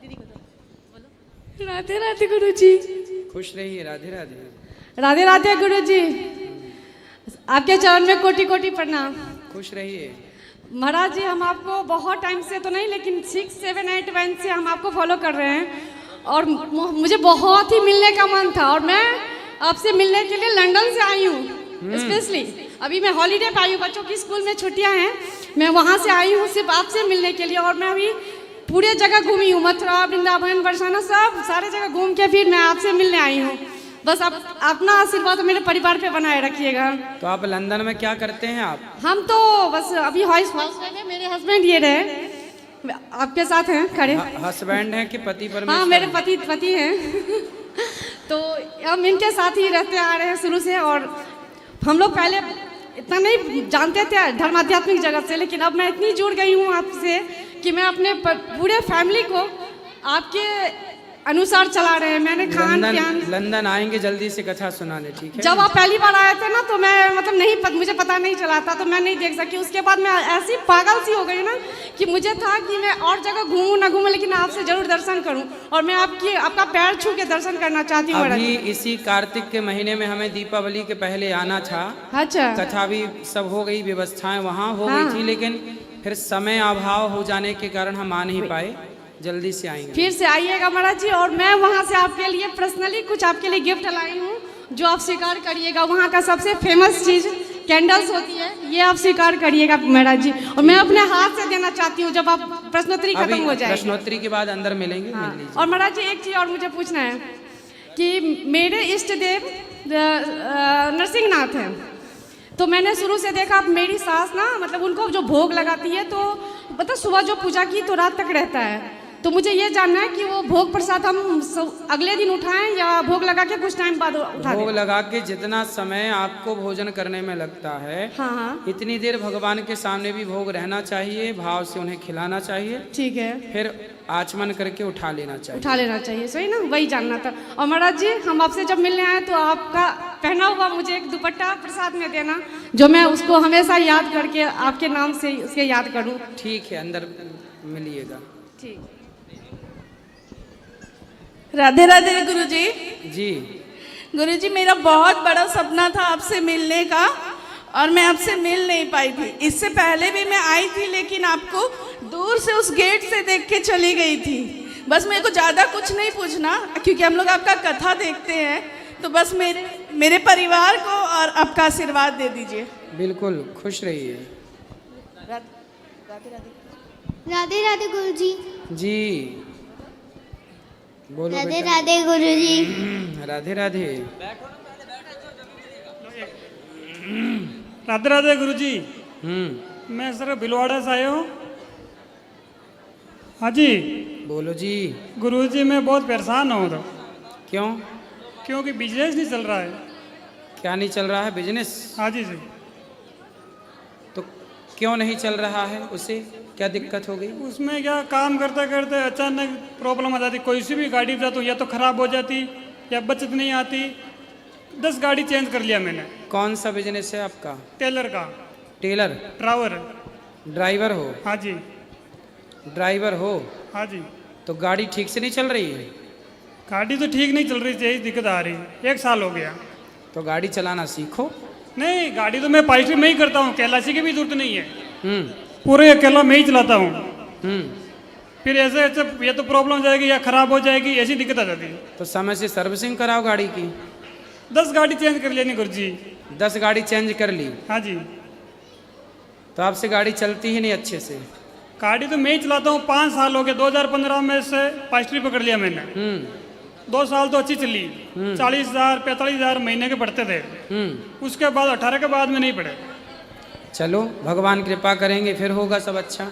दीदी को दो, बोलो। राधे राधे गुरु जी। खुश रहिए। राधे राधे। राधे राधे गुरु जी, आपके चरण में कोटि कोटि प्रणाम। खुश रहिए। महाराज जी, हम आपको बहुत टाइम से तो नहीं, लेकिन 6, 7, 8 वन से हम आपको फॉलो कर रहे हैं और मुझे बहुत ही मिलने का मन था और मैं आपसे मिलने के लिए लंदन से आई हूँ स्पेशली। अभी मैं हॉलीडे पे आई हूँ, बच्चों की स्कूल में छुट्टियाँ हैं, मैं वहाँ से आई हूँ सिर्फ आपसे मिलने के लिए। और मैं अभी पूरे जगह घूमी हूँ, मथुरा, वृंदावन, बरसाना, सब सारे जगह घूम के फिर मैं आपसे मिलने आई हूँ। बस आप अपना आशीर्वाद मेरे परिवार पे बनाए रखिएगा। तो आप लंदन में क्या करते हैं आप? हम तो बस अभी हाउस वाइफ है, मेरे हस्बैंड ये रहे आपके साथ हैं खड़े। हस्बैंड हैं कि पति परमेश्वर? हाँ, मेरे पति हैं। तो हम इनके साथ ही रहते आ रहे हैं शुरू से। और हम लोग पहले इतना नहीं जानते थे धर्म आध्यात्मिक जगत से, लेकिन अब मैं इतनी जुड़ गई हूँ आपसे कि मैं अपने पूरे फैमिली को आपके अनुसार चला रहे हैं। मैंने खान पान। लंदन आएंगे जल्दी से कथा सुनाने, ठीक है? जब आप पहली बार आए थे ना तो मैं मतलब नहीं मुझे पता नहीं चला था, तो मैं नहीं देख सकी। उसके बाद मैं ऐसी पागल सी हो गई ना कि मुझे था कि मैं और जगह घूमूं ना घूमूं, लेकिन आपसे जरूर दर्शन करूं। और मैं आपका पैर छू के दर्शन करना चाहती हूँ। अभी इसी कार्तिक के महीने में हमें दीपावली के पहले आना था। अच्छा। कथा भी सब हो गई, व्यवस्थाएं वहाँ हो गई थी, लेकिन फिर समय अभाव हो जाने के कारण हम आ नहीं पाए। जल्दी से आएंगे। फिर से आइएगा महाराज जी। और मैं वहाँ से आपके लिए पर्सनली कुछ आपके लिए गिफ्ट लाई हूँ जो आप स्वीकार करिएगा। वहाँ का सबसे फेमस चीज़ कैंडल्स होती है, ये आप स्वीकार करिएगा महाराज जी। और मैं अपने हाथ से देना चाहती हूँ जब आप प्रश्नोत्तरी खत्म हो जाए। प्रश्नोत्तरी के बाद अंदर मिलेंगे। और महाराज जी एक चीज़ और मुझे पूछना है कि मेरे इष्ट देव नरसिंहनाथ हैं, तो मैंने शुरू से देखा आप मेरी सास ना मतलब उनको जो भोग लगाती है तो मतलब सुबह जो पूजा की तो रात तक रहता है। तो मुझे ये जानना है कि वो भोग प्रसाद हम अगले दिन उठाएं या भोग लगा के कुछ टाइम बाद उठा भोग लगा के जितना समय आपको भोजन करने में लगता है, हाँ, इतनी देर भगवान के सामने भी भोग रहना चाहिए, भाव से उन्हें खिलाना चाहिए। ठीक है। फिर आचमन करके उठा लेना चाहिए। सही ना, वही जानना था। और महाराज जी हम आपसे जब मिलने आए तो आपका पहना हुआ मुझे एक दुपट्टा प्रसाद में देना, जो मैं उसको हमेशा याद करके आपके नाम से उसके याद करूँ। ठीक है, अंदर मिलिएगा। ठीक। राधे राधे गुरुजी। जी गुरुजी, मेरा बहुत बड़ा सपना था आपसे मिलने का और मैं आपसे मिल नहीं पाई थी। इससे पहले भी मैं आई थी, लेकिन आपको दूर से उस गेट से देख के चली गई थी। बस मेरे को ज़्यादा कुछ नहीं पूछना, क्योंकि हम लोग आपका कथा देखते हैं। तो बस मेरे परिवार को और आपका आशीर्वाद दे दीजिए। बिल्कुल, खुश रहिए। राधे राधे गुरुजी। जी बोलो। राधे राधे गुरुजी। राधे राधे। राधे राधे गुरुजी। मैं सर भिलवाड़ा से आया हूँ। हाँ जी बोलो जी। गुरुजी, मैं बहुत परेशान हूँ। तो क्यों? क्योंकि बिजनेस नहीं चल रहा है। क्या नहीं चल रहा है? बिजनेस? हाँ जी जी। तो क्यों नहीं चल रहा है? उसे क्या दिक्कत हो गई? उसमें क्या, काम करते करते अचानक प्रॉब्लम आ जाती। कोई सी भी गाड़ी जाता हूँ या तो ख़राब हो जाती या बचत नहीं आती। 10 गाड़ी चेंज कर लिया मैंने। कौन सा बिजनेस है आपका? टेलर का। टेलर? ड्राइवर हो? हाँ जी। ड्राइवर हो? हाँ जी। तो गाड़ी ठीक से नहीं चल रही है? गाड़ी तो ठीक नहीं चल रही थी, यही दिक्कत आ रही। 1 साल हो गया। तो गाड़ी चलाना सीखो। नहीं, गाड़ी तो मैं पाइस्ट्री में ही करता हूँ, कैलाशी की भी जरूरत नहीं है। पूरे अकेला मैं ही चलाता हूँ। फिर ऐसे या तो प्रॉब्लम हो जाएगी या खराब हो जाएगी, ऐसी दिक्कत आ जाती है। तो समय से सर्विसिंग कराओ गाड़ी की। 10 गाड़ी चेंज कर लेनी गुरुजी। 10 गाड़ी चेंज कर ली? हाँ जी। तो आपसे गाड़ी चलती ही नहीं अच्छे से? गाड़ी तो मैं ही चलाता हूँ, 5 साल हो गए। 2015 में से पाइस्ट्री पकड़ लिया मैंने। 2 साल तो अच्छी चली। 40,000 45,000 महीने के पड़ते थे। उसके बाद 18 के बाद में नहीं पड़े। चलो, भगवान कृपा करेंगे, फिर होगा सब अच्छा।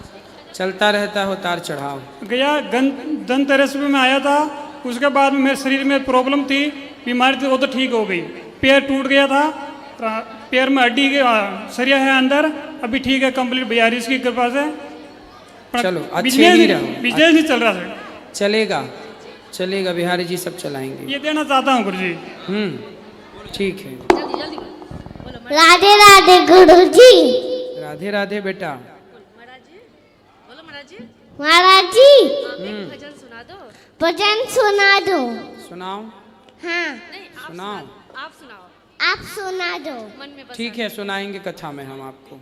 चलता रहता हो तार चढ़ाओ। गया धनतेरस में आया था। उसके बाद में मेरे शरीर में प्रॉब्लम थी, बीमारी थी, वो तो ठीक हो गई। पैर टूट गया था, पैर में हड्डी सरिया है अंदर, अभी ठीक है कंप्लीट बिहारी की कृपा से। चलो, अच्छे ही रहो। बिजनेस नहीं चल रहा सर। चलेगा, बिहारी जी सब चलाएंगे। ये देना चाहता हूँ गुरुजी। ठीक है। जल्दी राधे राधे गुरुजी। राधे राधे बेटा। महाराज जी, बोलो महाराज जी। महाराज जी एक भजन सुना दो। भजन सुना दो। सुनाओ। हाँ नहीं आप सुनाओ। आप सुनाओ, आप सुना दो। मन में बसा। ठीक है, सुनाएंगे कथा में हम आपको।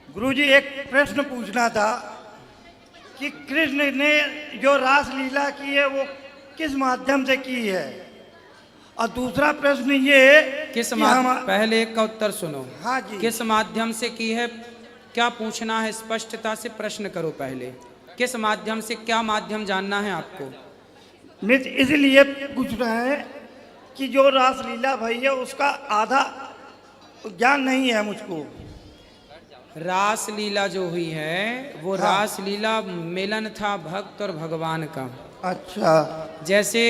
गुरुजी एक प्रश्न पूछना था कि कृष्ण ने जो रास लीला की है वो किस माध्यम से की है, और दूसरा प्रश्न ये किस कि हम पहले एक का उत्तर सुनो। हाँ जी। किस माध्यम से की है, क्या पूछना है, स्पष्टता से प्रश्न करो पहले। किस माध्यम से, क्या माध्यम जानना है आपको? मित्र इसलिए पूछ रहे हैं कि जो रास लीला भई है उसका आधा ज्ञान नहीं है मुझको। रास लीला जो हुई है वो रास लीला मिलन था भक्त और भगवान का। अच्छा जैसे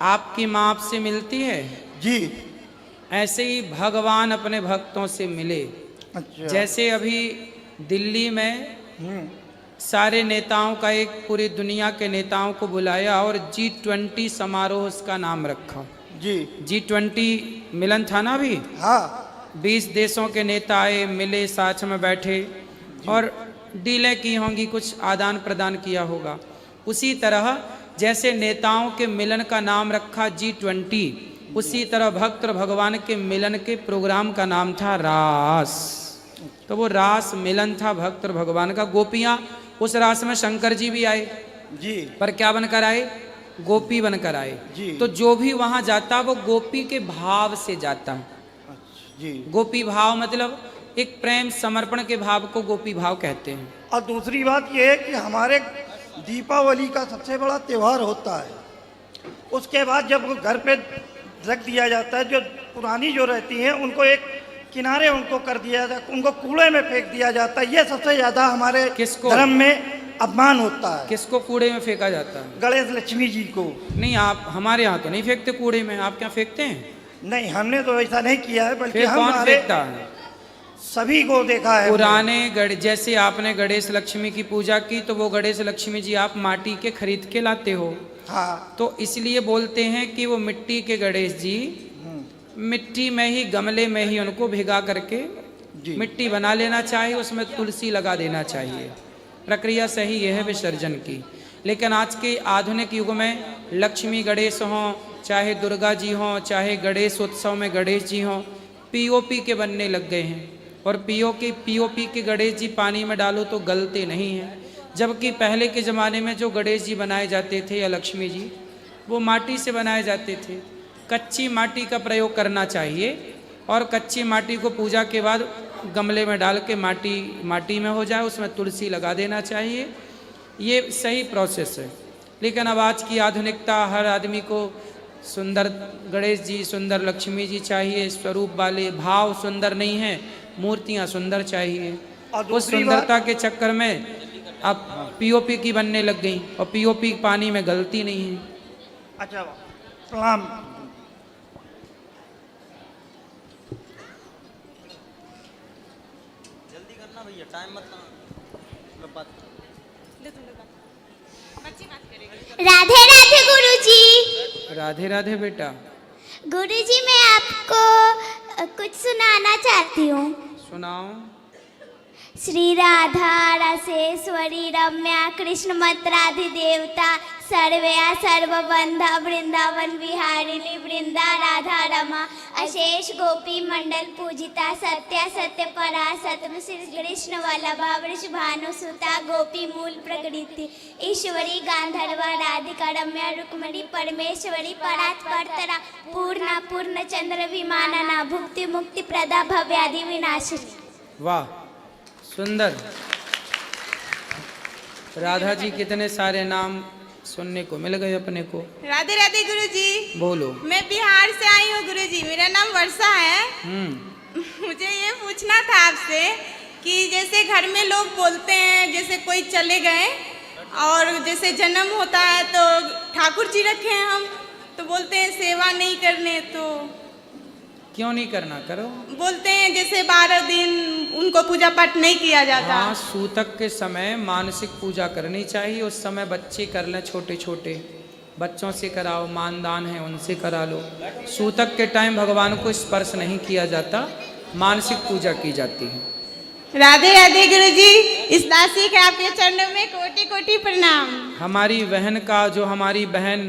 आपकी माँ आपसे मिलती है जी। ऐसे ही भगवान अपने भक्तों से मिले। अच्छा जैसे अभी दिल्ली में सारे नेताओं का एक पूरी दुनिया के नेताओं को बुलाया और G20 समारोह उसका नाम रखा। जी। G20 मिलन था ना अभी। हाँ 20 देशों के नेता आए, मिले, साथ में बैठे और डीलें की होंगी, कुछ आदान प्रदान किया होगा। उसी तरह जैसे नेताओं के मिलन का नाम रखा G20, उसी तरह भक्त और भगवान के मिलन के प्रोग्राम का नाम था रास। तो वो रास मिलन था भक्त और भगवान का। गोपियाँ उस रास में शंकर जी भी आए जी। पर क्या बनकर आए? गोपी बनकर आए। जी। तो जो भी वहाँ जाता वो गोपी के भाव से जाता। जी। गोपी भाव मतलब एक प्रेम समर्पण के भाव को गोपी भाव कहते हैं। और दूसरी बात यह है कि हमारे दीपावली का सबसे बड़ा त्यौहार होता है, उसके बाद जब वो घर पे रख दिया जाता है, जो पुरानी जो रहती हैं उनको एक किनारे उनको कर दिया जाता है, उनको कूड़े में फेंक दिया जाता है। ये सबसे ज़्यादा हमारे किसको? धर्म में अपमान होता है। किसको कूड़े में फेंका जाता है? गणेश लक्ष्मी जी को। नहीं, आप हमारे यहाँ तो नहीं फेंकते कूड़े में। आप क्या फेंकते हैं? नहीं, हमने तो ऐसा नहीं किया है, बल्कि फिर कौन हमारे फेंकता है? सभी को देखा है। पुराने जैसे आपने गणेश लक्ष्मी की पूजा की तो वो गणेश लक्ष्मी जी आप माटी के खरीद के लाते हो। हाँ तो इसलिए बोलते हैं कि वो मिट्टी के गणेश जी मिट्टी में ही, गमले में ही उनको भिगा करके मिट्टी बना लेना चाहिए, उसमें तुलसी लगा देना चाहिए। प्रक्रिया सही यह है विसर्जन की। लेकिन आज के आधुनिक युग में लक्ष्मी गणेश हों, चाहे दुर्गा जी हों, चाहे गणेश उत्सव में गणेश जी हों, पीओपी के बनने लग गए हैं। और पीओपी के गणेश जी पानी में डालो तो गलते नहीं हैं। जबकि पहले के ज़माने में जो गणेश जी बनाए जाते थे या लक्ष्मी जी, वो माटी से बनाए जाते थे। कच्ची माटी का प्रयोग करना चाहिए और कच्ची माटी को पूजा के बाद गमले में डाल के माटी में हो जाए, उसमें तुलसी लगा देना चाहिए। ये सही प्रोसेस है। लेकिन अब आज की आधुनिकता, हर आदमी को सुंदर गणेश जी, सुंदर लक्ष्मी जी चाहिए, स्वरूप वाले, भाव सुंदर नहीं है, मूर्तियाँ सुंदर चाहिए। उस सुंदरता के चक्कर में अब पीओपी की बनने लग गई और पीओपी पानी में गलती नहीं है। अच्छा, प्रणाम। जल्दी करना भैया, टाइम मत राधे राधे गुरुजी। राधे राधे बेटा। गुरुजी मैं आपको कुछ सुनाना चाहती हूँ। सुनाओ। श्री राधा रसेश्वरी रम्या कृष्ण मत राधि देवता सर्वया सर्वबंधा वृंदावन विहारिणी वृंदा राधा रमा अशेष गोपी मंडल पूजिता सत्या सत्य परासतम श्री कृष्ण वल्लभा वृष भानुसुता गोपी मूल प्रकृति ईश्वरी गांधर्वा राधिका रम्या रुक्मणी परमेश्वरी परात् परतरा पूर्णा पूर्ण चंद्र विमानना भुक्ति मुक्ति प्रदा भव्यादि विनाशिनी। वाह, सुंदर। राधा जी कितने सारे नाम सुनने को मिल गए अपने को। राधे राधे गुरुजी। बोलो। मैं बिहार से आई हूँ गुरुजी, मेरा नाम वर्षा है। मुझे ये पूछना था आपसे कि जैसे घर में लोग बोलते हैं, जैसे कोई चले गए और जैसे जन्म होता है तो ठाकुर जी रखे हैं हम, तो बोलते हैं सेवा नहीं करने, तो क्यों नहीं करना? करो। बोलते हैं जैसे 12 दिन उनको पूजा पाठ नहीं किया जाता। हाँ, सूतक के समय मानसिक पूजा करनी चाहिए। उस समय बच्चे कर लें, छोटे छोटे बच्चों से कराओ, मानदान है उनसे करा लो। सूतक के टाइम भगवान को स्पर्श नहीं किया जाता, मानसिक पूजा की जाती है। राधे राधे गुरुजी, इस दासी के आपके चरणों में कोटि कोटि प्रणाम। हमारी बहन का हमारी बहन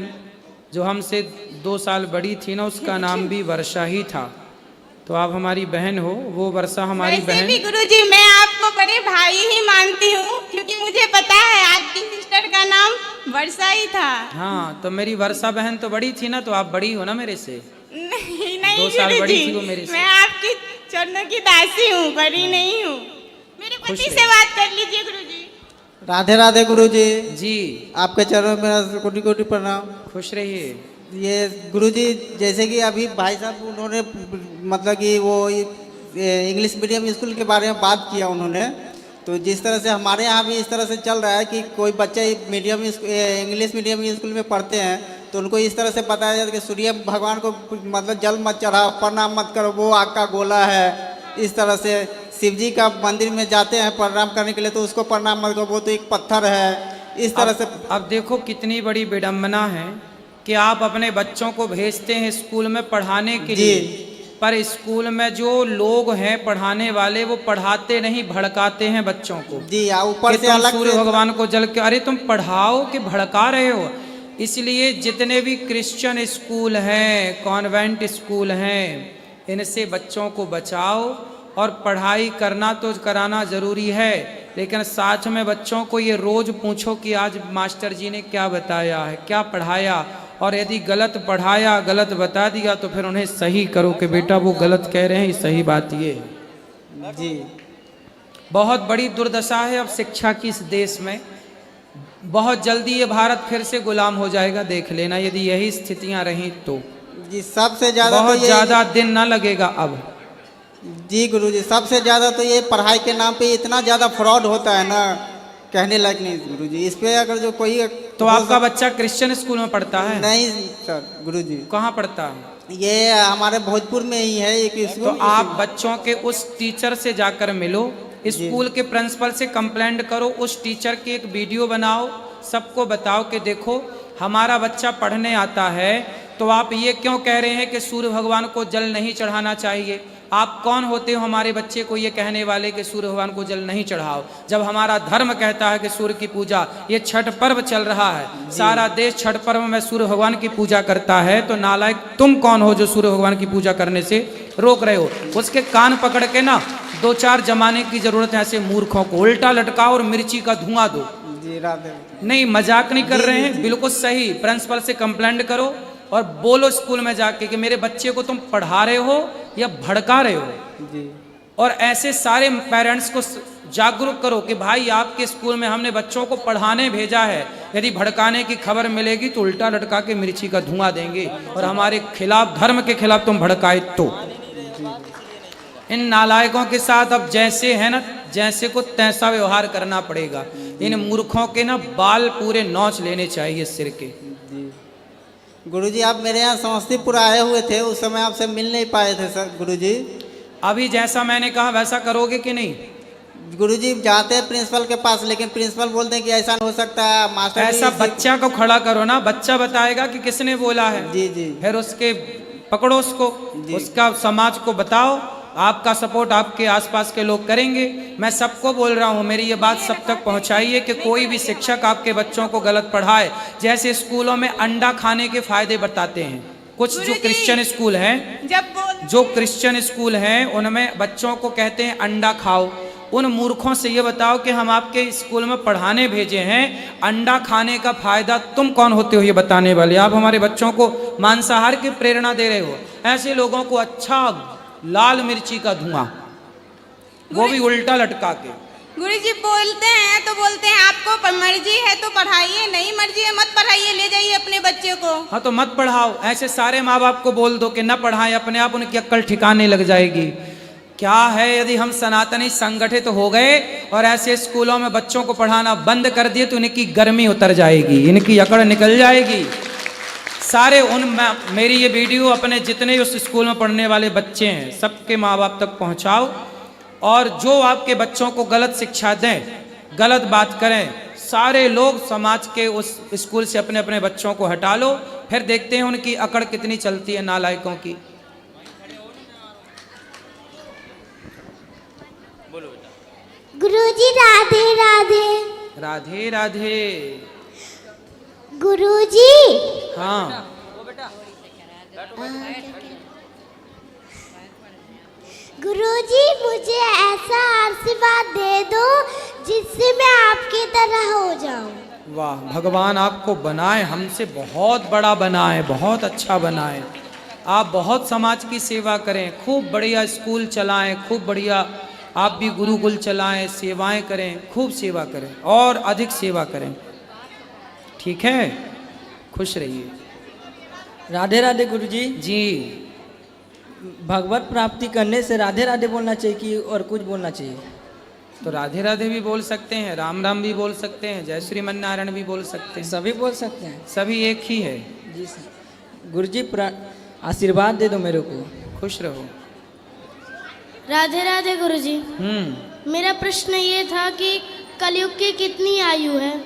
जो हमसे 2 साल बड़ी थी ना, उसका नाम भी वर्षा ही था। तो आप हमारी बहन हो, वो वर्षा हमारी वैसे बहन। भी गुरुजी मैं आपको बड़े भाई ही मानती हूँ, क्योंकि मुझे पता है आपकी सिस्टर का नाम वर्षा ही था। हाँ, तो मेरी वर्षा बहन तो बड़ी थी ना, तो आप बड़ी हो ना मेरे से। नहीं नहीं 2 साल बड़ी गुरुजी, थी वो मेरे से। मैं आपकी चरणों की दासी हूँ, बड़ी नहीं हूँ। मेरे खुश पति रहे। से बात कर लीजिए गुरुजी। राधे राधे गुरुजी, जी आपके चरणों में मेरा कोटि कोटि प्रणाम। खुश रहिए। ये गुरुजी, जैसे कि अभी भाई साहब उन्होंने मतलब कि वो इंग्लिश मीडियम स्कूल के बारे में बात किया उन्होंने, तो जिस तरह से हमारे यहाँ भी इस तरह से चल रहा है कि कोई बच्चे इंग्लिश मीडियम स्कूल में पढ़ते हैं तो उनको इस तरह से बताया जाता है कि सूर्य भगवान को मतलब जल मत चढ़ाओ, प्रणाम मत करो, वो आग का गोला है। इस तरह से शिव जी का मंदिर में जाते हैं प्रणाम करने के लिए, तो उसको प्रणाम मत करो, वो तो एक पत्थर है। इस तरह से अब देखो कितनी बड़ी विडंबना है कि आप अपने बच्चों को भेजते हैं स्कूल में पढ़ाने के लिए, पर स्कूल में जो लोग हैं पढ़ाने वाले, वो पढ़ाते नहीं, भड़काते हैं बच्चों को। जी, ऊपर से तुम अलग सूर्य भगवान को जल के, अरे तुम पढ़ाओ कि भड़का रहे हो। इसलिए जितने भी क्रिश्चियन स्कूल हैं, कॉन्वेंट स्कूल हैं, इनसे बच्चों को बचाओ। और पढ़ाई करना तो कराना ज़रूरी है, लेकिन साथ में बच्चों को ये रोज़ पूछो कि आज मास्टर जी ने क्या बताया है, क्या पढ़ाया, और यदि गलत पढ़ाया, गलत बता दिया, तो फिर उन्हें सही करो कि बेटा वो गलत कह रहे हैं, ये सही बात ये है। जी, बहुत बड़ी दुर्दशा है अब शिक्षा की इस देश में। बहुत जल्दी ये भारत फिर से गुलाम हो जाएगा, देख लेना, यदि यही स्थितियां रहीं तो। जी, सबसे ज़्यादा बहुत तो ज़्यादा दिन ना लगेगा अब। जी गुरुजी, सबसे ज़्यादा तो ये पढ़ाई के नाम पे इतना ज़्यादा फ्रॉड होता है ना, कहने लायक नहीं गुरुजी। इस पे अगर जो कोई तो आपका बच्चा क्रिश्चियन स्कूल में पढ़ता है? नहीं सर गुरुजी। कहाँ पढ़ता है? ये हमारे भोजपुर में ही है एक स्कूल। तो आप बच्चों के उस टीचर से जाकर मिलो, स्कूल के प्रिंसिपल से कंप्लेंट करो, उस टीचर की एक वीडियो बनाओ, सबको बताओ कि देखो हमारा बच्चा पढ़ने आता है, तो आप ये क्यों कह रहे हैं कि सूर्य भगवान को जल नहीं चढ़ाना चाहिए? आप कौन होते हो हमारे बच्चे को ये कहने वाले कि सूर्य भगवान को जल नहीं चढ़ाओ, जब हमारा धर्म कहता है कि सूर्य की पूजा, ये छठ पर्व चल रहा है, सारा देश छठ पर्व में सूर्य भगवान की पूजा करता है, तो नालायक तुम कौन हो जो सूर्य भगवान की पूजा करने से रोक रहे हो? उसके कान पकड़ के ना 2-4 जमाने की जरूरत है ऐसे मूर्खों को, उल्टा लटकाओ और मिर्ची का धुआं दो। जी राधे। नहीं, मजाक नहीं कर रहे हैं, बिल्कुल सही। प्रिंसिपल से कंप्लेंट करो और बोलो स्कूल में जाके कि मेरे बच्चे को तुम पढ़ा रहे हो या भड़का रहे हो। जी। और ऐसे सारे पेरेंट्स को जागरूक करो कि भाई आपके स्कूल में हमने बच्चों को पढ़ाने भेजा है, यदि भड़काने की खबर मिलेगी तो उल्टा लटका के मिर्ची का धुआं देंगे, और हमारे खिलाफ, धर्म के खिलाफ तुम भड़काए तो। इन नालायकों के साथ अब जैसे है ना, जैसे को तैसा व्यवहार करना पड़ेगा। इन मूर्खों के ना बाल पूरे नौच लेने चाहिए सिर के। गुरुजी, आप मेरे यहाँ समस्तीपुर आए हुए थे, उस समय आपसे मिल नहीं पाए थे सर गुरुजी। अभी जैसा मैंने कहा वैसा करोगे कि नहीं? गुरुजी जाते हैं प्रिंसिपल के पास, लेकिन प्रिंसिपल बोलते हैं कि ऐसा नहीं हो सकता है, मास्टर ऐसा बच्चा को खड़ा करो ना, बच्चा बताएगा कि किसने बोला है। जी जी। फिर उसके पकड़ो उसको, उसका समाज को बताओ, आपका सपोर्ट आपके आसपास के लोग करेंगे। मैं सबको बोल रहा हूँ, मेरी ये बात सब तक पहुँचाइए कि कोई भी शिक्षक आपके बच्चों को गलत पढ़ाए। जैसे स्कूलों में अंडा खाने के फायदे बताते हैं कुछ जो क्रिश्चियन स्कूल हैं, जो क्रिश्चियन स्कूल हैं उनमें बच्चों को कहते हैं अंडा खाओ। उन मूर्खों से ये बताओ कि हम आपके स्कूल में पढ़ाने भेजे हैं, अंडा खाने का फायदा तुम कौन होते हो ये बताने वाले? आप हमारे बच्चों को मांसाहार की प्रेरणा दे रहे हो। ऐसे लोगों को अच्छा लाल मिर्ची का धुआं, वो भी उल्टा लटका के। गुरुजी बोलते हैं तो बोलते हैं आपको मर्जी है तो पढ़ाइए, नहीं मर्जी है मत पढ़ाइए, ले जाइए अपने बच्चे को। हाँ तो मत पढ़ाओ, ऐसे सारे माँ बाप को बोल दो कि न पढ़ाएं, अपने आप उनकी अक्ल ठिकाने लग जाएगी। क्या है, यदि हम सनातनी संगठित हो गए और ऐसे स्कूलों में बच्चों को पढ़ाना बंद कर दिए तो इनकी गर्मी उतर जाएगी, इनकी अकड़ निकल जाएगी। सारे मेरी ये वीडियो अपने जितने उस स्कूल में पढ़ने वाले बच्चे हैं सबके माँ बाप तक पहुँचाओ, और जो आपके बच्चों को गलत शिक्षा दें, गलत बात करें, सारे लोग समाज के उस स्कूल से अपने अपने बच्चों को हटा लो, फिर देखते हैं उनकी अकड़ कितनी चलती है नालायकों की। गुरुजी राधे राधे। राधे राधे। गुरुजी हाँ गुरुजी मुझे ऐसा आशीर्वाद दे दो जिससे मैं आपकी तरह हो जाऊं। वाह, भगवान आपको बनाए, हमसे बहुत बड़ा बनाए, बहुत अच्छा बनाए। आप बहुत समाज की सेवा करें, खूब बढ़िया स्कूल चलाएं, खूब बढ़िया आप भी गुरुकुल चलाएं, सेवाएं करें, खूब सेवा करें और अधिक सेवा करें। ठीक है, खुश रहिए। राधे राधे गुरुजी। जी, भगवत प्राप्ति करने से राधे राधे बोलना चाहिए कि और कुछ बोलना चाहिए? तो राधे राधे भी बोल सकते हैं, राम राम भी बोल सकते हैं, जय श्रीमन्नारायण भी बोल सकते हैं, सभी बोल सकते हैं? सभी एक ही है। जी सर। गुरुजी आशीर्वाद दे दो मेरे को। खुश रहो। राधे राधे गुरुजी। मेरा प्रश्न ये था कि कलयुग की कितनी आयु है?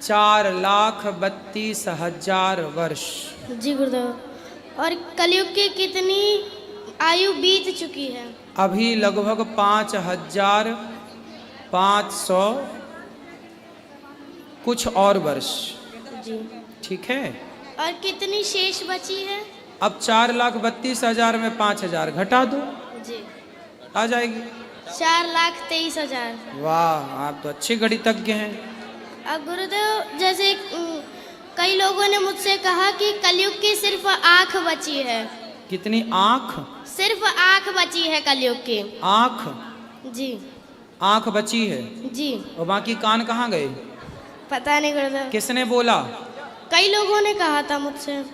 4,32,000 वर्ष। जी गुरुदेव। और कलयुग की कितनी आयु बीत चुकी है? अभी लगभग 5,500 कुछ और वर्ष। जी। ठीक है। और कितनी शेष बची है? अब 4,32,000 में 5,000 घटा दो, जी आ जाएगी। 4,23,000। वाह, आप तो अच्छे गणितज्ञ हैं। अब गुरुदेव, जैसे कई लोगों ने मुझसे कहा कि कलयुग की सिर्फ आंख बची है। कितनी आंख? सिर्फ आंख बची है कलयुग की। आंख? जी। आंख बची है? जी। और बाकी कान कहाँ गए? पता नहीं गुरुदेव। किसने बोला? कई लोगों ने कहा था मुझसे।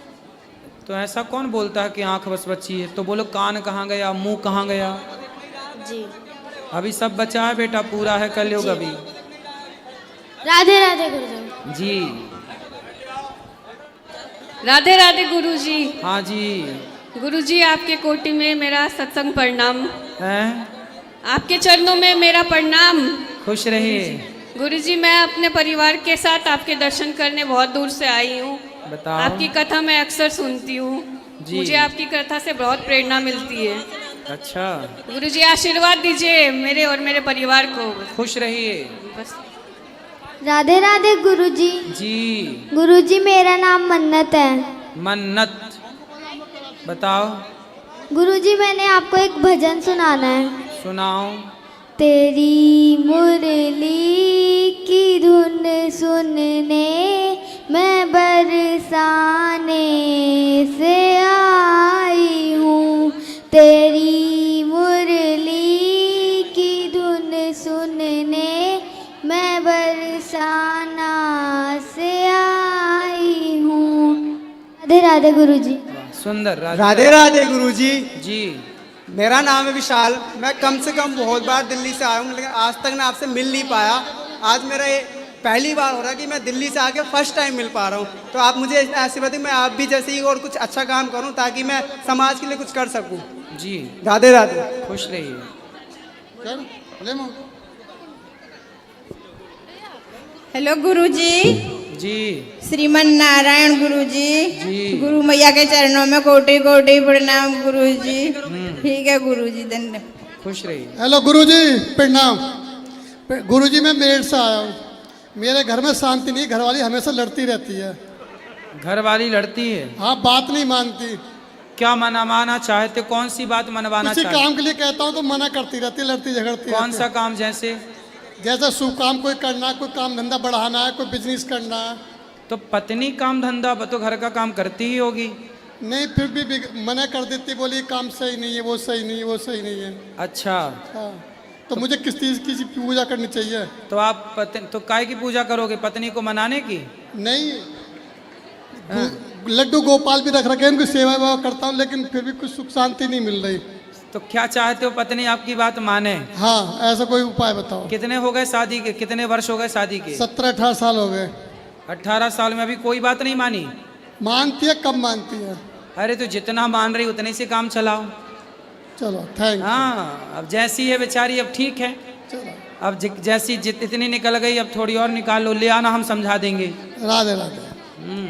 तो ऐसा कौन बोलता है कि आंख बस बची है? तो बोलो कान कहाँ गया, मुंह कहाँ गया? जी। अभी सब बचा है बेटा, पूरा है कलयुग अभी। राधे राधे गुरुदेव। जी। राधे राधे गुरुजी। हाँ जी। गुरुजी, आपके कोटि में मेरा सत्संग प्रणाम। हैं? आपके चरणों में मेरा प्रणाम। खुश रहिए। गुरुजी, मैं अपने परिवार के साथ आपके दर्शन करने बहुत दूर से आई हूँ। बताओ। आपकी कथा मैं अक्सर सुनती हूँ, मुझे आपकी कथा से बहुत प्रेरणा मिलती है। अच्छा। गुरुजी, आशीर्वाद दीजिए मेरे और मेरे परिवार को। खुश रहिए। बस। राधे राधे गुरुजी। जी। गुरुजी, मेरा नाम मन्नत है। मन्नत, बताओ। गुरुजी, मैंने आपको एक भजन सुनाना है। सुनाओ। तेरी मुरली की धुन सुनने मैं बरसाने से आई हूँ। तेरी मुरली की धुन सुनने मैं बरसाना से आई हूँ। राधे राधे गुरुजी। सुंदर। राधे राधे गुरुजी। जी। मेरा नाम है विशाल। मैं कम से कम बहुत बार दिल्ली से आया हूँ, लेकिन आज तक मैं आपसे मिल नहीं पाया। आज मेरा ये पहली बार हो रहा है कि मैं दिल्ली से आके फर्स्ट टाइम मिल पा रहा हूँ। तो आप मुझे आशीर्वाद दें, मैं आप भी जैसे ही और कुछ अच्छा काम करूँ ताकि मैं समाज के लिए कुछ कर सकूँ। जी। राधे राधे। खुश रहिए। हेलो गुरुजी। जी। श्रीमन नारायण गुरुजी। जी। गुरु मैया के चरणों में कोटि कोटि प्रणाम गुरुजी। ठीक है गुरुजी, धन्यवाद। खुश रहिए। हेलो गुरुजी, प्रणाम। गुरुजी, मैं मेरठ से आया हूँ। मेरे घर में शांति नहीं, घरवाली हमेशा लड़ती रहती है। घर वाली लड़ती है? हाँ, बात नहीं मानती। क्या मनवाना चाहते? कौन सी बात मनवाना किसी चाहते? काम के लिए कहता हूँ तो मना करती रहती, लड़ती झगड़ती। कौन सा काम? जैसे जैसे शुभ काम कोई करना है, कोई काम धंधा बढ़ाना है, कोई बिजनेस करना है। तो पत्नी काम धंधा तो घर का काम करती ही होगी। नहीं, फिर भी मना कर देती, बोली काम सही नहीं है, वो सही नहीं है, वो सही नहीं है। अच्छा। हाँ, तो मुझे किस चीज़ की पूजा करनी चाहिए? तो आप तो काय की पूजा करोगे? पत्नी को मनाने की? नहीं, लड्डू गोपाल भी रख रखे हैं, उनकी सेवा वेवा करता हूँ, लेकिन फिर भी कुछ सुख शांति नहीं मिल रही। तो क्या चाहते हो पत्नी आपकी बात माने? हाँ, ऐसा कोई उपाय बताओ। कितने हो गए शादी के? कितने वर्ष हो गए शादी के? 17-18 साल हो गए। 18 साल में अभी कोई बात नहीं मानी? मानती है, कब मानती है। अरे तो जितना मान रही उतने से काम चलाओ। चलो, थैंक यू। हाँ, अब जैसी है बेचारी, अब ठीक है। चलो, अब जैसी इतनी निकल गई, अब थोड़ी और निकाल लो, ले आना, हम समझा देंगे। राधे राधे।